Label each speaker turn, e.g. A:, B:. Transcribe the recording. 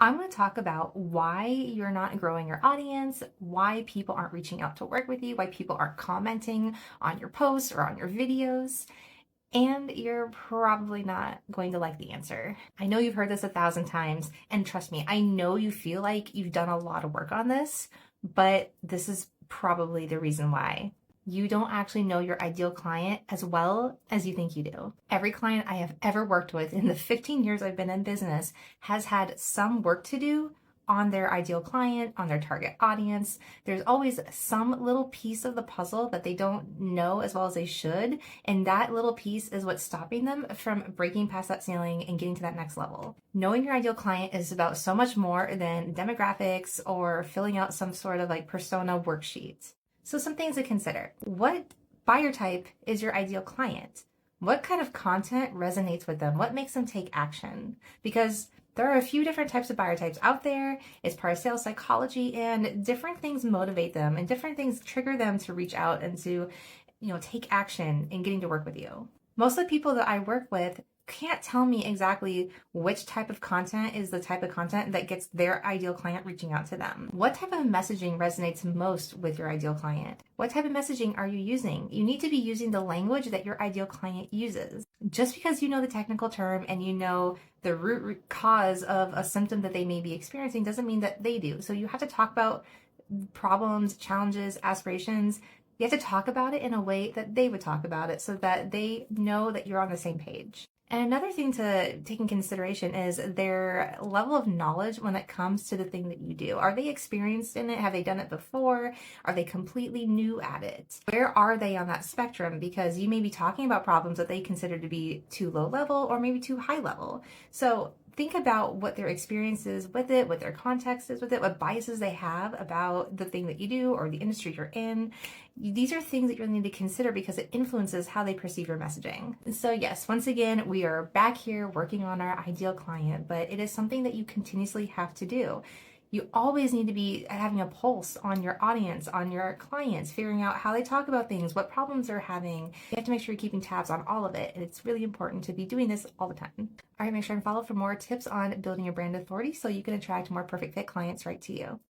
A: I'm going to talk about why you're not growing your audience, why people aren't reaching out to work with you, why people aren't commenting on your posts or on your videos, and you're probably not going to like the answer. I know you've heard this 1,000 times, and trust me, I know you feel like you've done a lot of work on this, but this is probably the reason why. You don't actually know your ideal client as well as you think you do. Every client I have ever worked with in the 15 years I've been in business has had some work to do on their ideal client, on their target audience. There's always some little piece of the puzzle that they don't know as well as they should. And that little piece is what's stopping them from breaking past that ceiling and getting to that next level. Knowing your ideal client is about so much more than demographics or filling out some sort of like persona worksheet. So some things to consider. What buyer type is your ideal client? What kind of content resonates with them? What makes them take action? Because there are a few different types of buyer types out there. It's part of sales psychology, and different things motivate them and different things trigger them to reach out and to, take action in getting to work with you. Most of the people that I work with can't tell me exactly which type of content is the type of content that gets their ideal client reaching out to them. What type of messaging resonates most with your ideal client? What type of messaging are you using? You need to be using the language that your ideal client uses. Just because you know the technical term and you know the root cause of a symptom that they may be experiencing doesn't mean that they do. So you have to talk about problems, challenges, aspirations. You have to talk about it in a way that they would talk about it so that they know that you're on the same page. And another thing to take in consideration is their level of knowledge when it comes to the thing that you do. Are they experienced in it? Have they done it before? Are they completely new at it? Where are they on that spectrum? Because you may be talking about problems that they consider to be too low level or maybe too high level. So think about what their experience is with it, what their context is with it, what biases they have about the thing that you do or the industry you're in. These are things that you'll need to consider because it influences how they perceive your messaging. So yes, once again, we are back here working on our ideal client, but it is something that you continuously have to do. You always need to be having a pulse on your audience, on your clients, figuring out how they talk about things, what problems they're having. You have to make sure you're keeping tabs on all of it. And it's really important to be doing this all the time. All right, make sure and follow for more tips on building your brand authority so you can attract more perfect fit clients right to you.